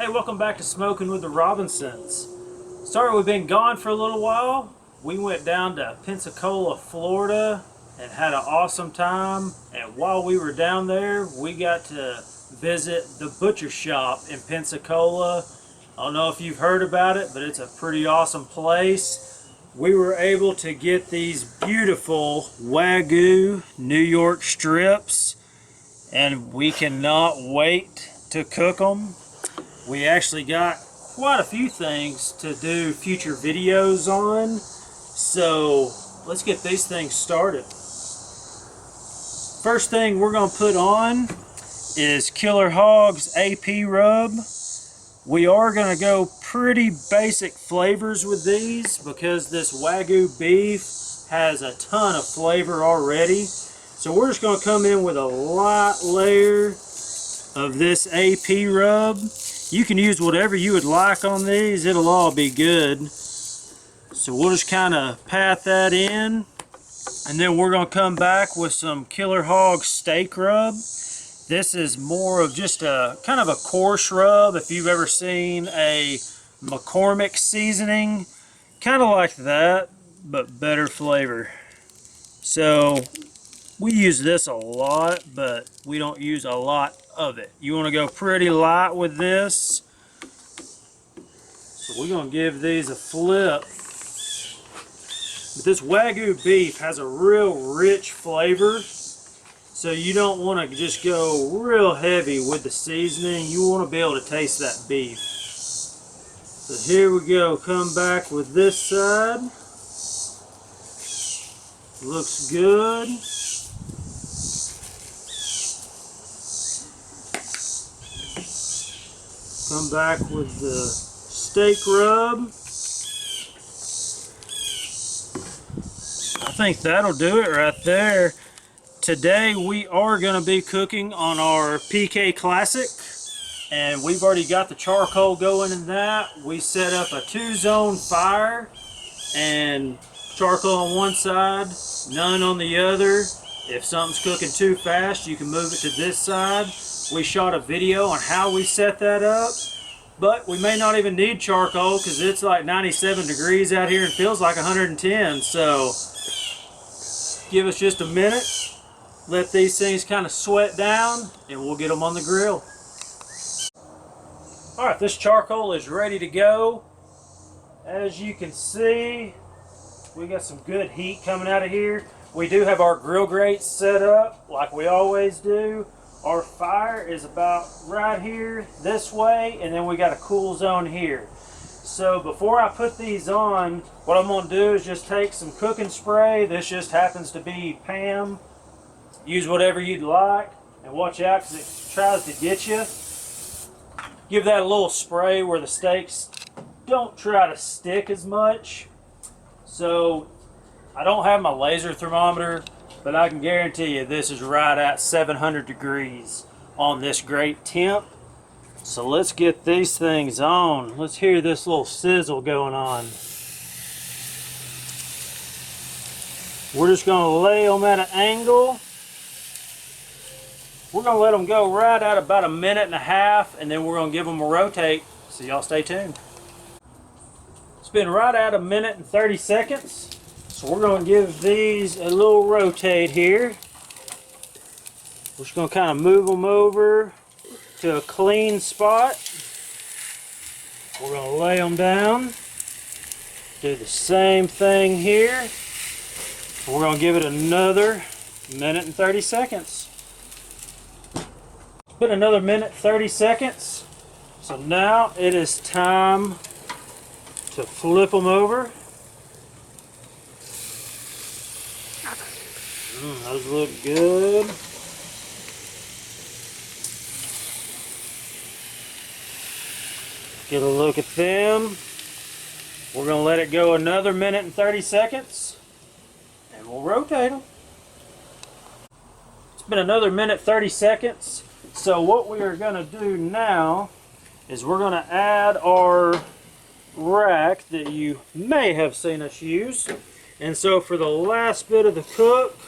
Hey, welcome back to Smoking with the Robinsons. Sorry we've been gone for a little while. We went down to Pensacola, Florida and had an awesome time. And while we were down there, we got to visit the Butcher Shop in Pensacola. I don't know if you've heard about it, but it's a pretty awesome place. We were able to get these beautiful wagyu New York strips, and we cannot wait to cook them. We actually got quite a few things to do future videos on, so let's get these things started. First thing we're going to put on is Killer Hogs AP rub. We are going to go pretty basic flavors with these because this wagyu beef has a ton of flavor already. So we're just going to come in with a light layer of this AP rub. You can use whatever you would like on these, it'll all be good. So we'll just kind of pat that in, and then we're going to come back with some Killer Hog steak rub. This is more of just a kind of a coarse rub. If you've ever seen a McCormick seasoning, kind of like that, but better flavor. So we use this a lot, but we don't use a lot of it. You want to go pretty light with this. So we're going to give these a flip. But this wagyu beef has a real rich flavor, so you don't want to just go real heavy with the seasoning. You want to be able to taste that beef. So here we go. Come back with this side. Looks good. Come back with the steak rub. I think that'll do it right there. Today we are going to be cooking on our PK Classic, and we've already got the charcoal going in that. We set up a 2-zone fire, and charcoal on one side, none on the other. If something's cooking too fast, you can move it to this side. We shot a video on how we set that up, but we may not even need charcoal because it's like 97 degrees out here and feels like 110. So give us just a minute, let these things kind of sweat down, and we'll get them on the grill. All right, this charcoal is ready to go. As you can see, we got some good heat coming out of here. We do have our grill grates set up like we always do. Our fire is about right here this way, and then we got a cool zone here. So before I put these on, what I'm going to do is just take some cooking spray. This just happens to be Pam. Use whatever you'd like, and watch out because it tries to get you. Give that a little spray where the steaks don't try to stick as much. So I don't have my laser thermometer, but I can guarantee you this is right at 700 degrees on this great temp. So let's get these things on. Let's hear this little sizzle going on. We're just going to lay them at an angle. We're going to let them go right at about 1.5 minutes, and then we're going to give them a rotate. So y'all stay tuned. It's been right at 1 minute and 30 seconds. So we're going to give these a little rotate here. We're just going to kind of move them over to a clean spot. We're going to lay them down. Do the same thing here. We're going to give it another 1 minute and 30 seconds. It's been another 1 minute 30 seconds. So now it is time to flip them over. Those look good. Get a look at them. We're going to let it go another 1 minute and 30 seconds, and we'll rotate them. It's been another 1 minute 30 seconds. So what we are going to do now is we're going to add our rack that you may have seen us use. And so for the last bit of the cook,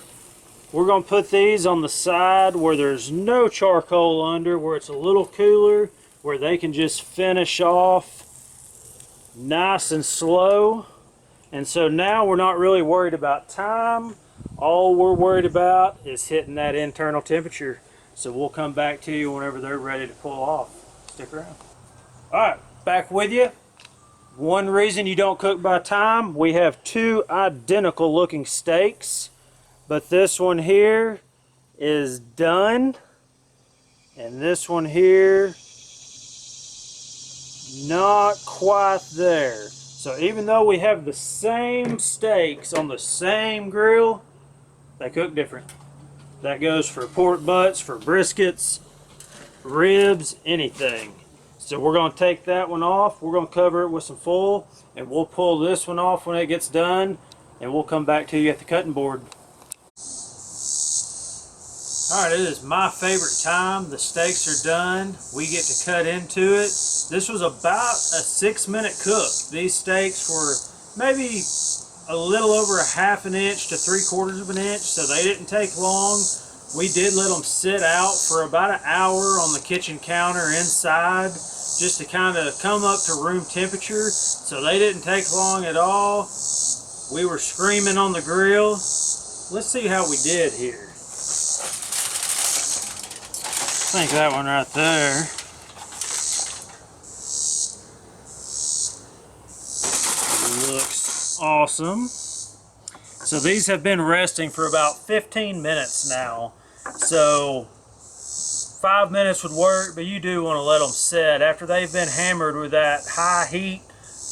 we're going to put these on the side where there's no charcoal under, where it's a little cooler. where they can just finish off nice and slow. And so now we're not really worried about time. All we're worried about is hitting that internal temperature. So we'll come back to you whenever they're ready to pull off. Stick around. All right, back with you. One reason you don't cook by time, we have two identical looking steaks, but this one here is done, and this one here not quite there. So even though we have the same steaks on the same grill, they cook different. That goes for pork butts, for briskets, ribs, anything. So we're going to take that one off. We're going to cover it with some foil, and we'll pull this one off when it gets done, and we'll come back to you at the cutting board. Alright, it is my favorite time. The steaks are done. We get to cut into it. This was about a 6-minute cook. These steaks were maybe a little over a ½ inch to 3/4 of an inch, so they didn't take long. We did let them sit out for about an hour on the kitchen counter inside, just to kind of come up to room temperature, so they didn't take long at all. We were screaming on the grill. Let's see how we did here. I think that one right there. Looks awesome. So these have been resting for about 15 minutes now. So 5 minutes would work, but you do want to let them set. After they've been hammered with that high heat,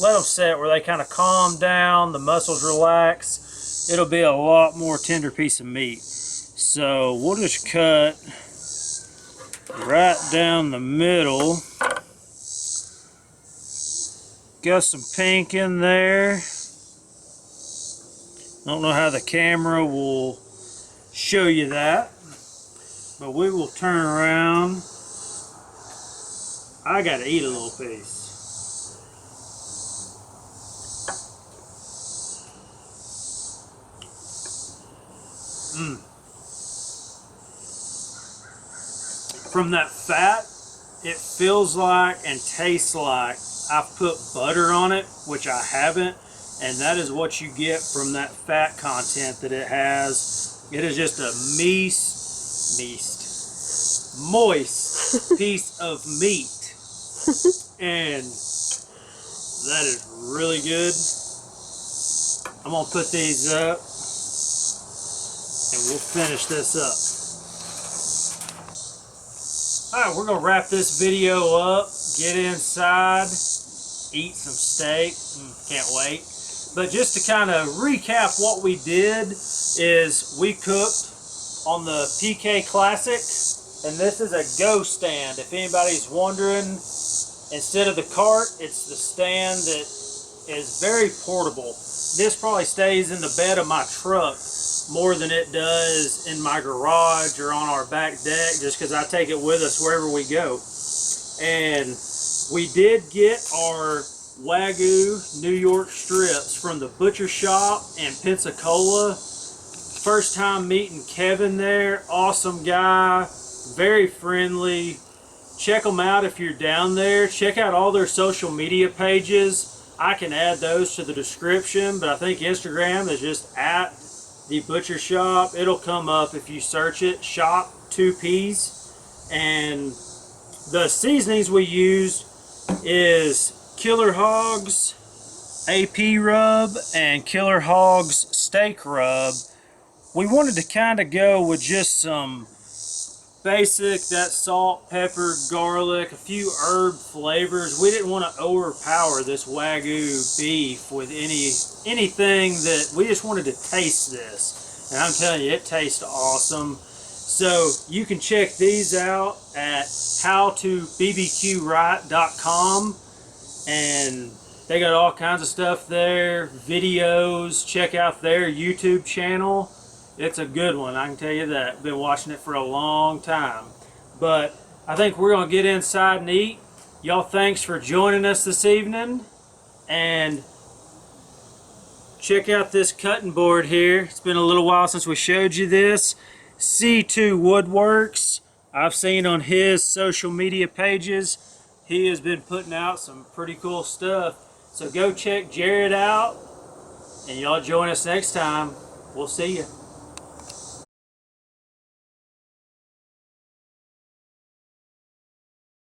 let them set where they kind of calm down, the muscles relax. It'll be a lot more tender piece of meat. So we'll just cut right down the middle. Got some pink in there. Don't know how the camera will show you that, but we will turn around. I gotta eat a little piece. From that fat, it feels like and tastes like I've put butter on it, which I haven't, and that is what you get from that fat content that it has. It is just a moist piece of meat, and that is really good. I'm gonna put these up, and we'll finish this up. Alright, we're going to wrap this video up, get inside, eat some steak, can't wait. But just to kind of recap what we did is we cooked on the PK Classic, and this is a go stand. If anybody's wondering, instead of the cart, it's the stand that is very portable. This probably stays in the bed of my truck more than it does in my garage or on our back deck, just because I take it with us wherever we go. And we did get our wagyu New York strips from the Butcher Shoppe in Pensacola. First time meeting Kevin there. Awesome guy, very friendly. Check them out if you're down there. Check out all their social media pages. I can add those to the description, but I think Instagram is just at the Butcher Shoppe. It'll come up if you search it, Shop 2Ps. And the seasonings we used is Killer Hogs AP rub and Killer Hogs steak rub. We wanted to kind of go with just some basic, that salt, pepper, garlic, a few herb flavors. We didn't want to overpower this wagyu beef with anything that we just wanted to taste this. And I'm telling you, it tastes awesome. So you can check these out at howtobbqright.com, and they got all kinds of stuff there, videos. Check out their YouTube channel. It's a good one, I can tell you that. Been watching it for a long time. But I think we're going to get inside and eat. Y'all, thanks for joining us this evening. And check out this cutting board here. It's been a little while since we showed you this. C2 Woodworks. I've seen on his social media pages. He has been putting out some pretty cool stuff. So go check Jared out, and y'all join us next time. We'll see you.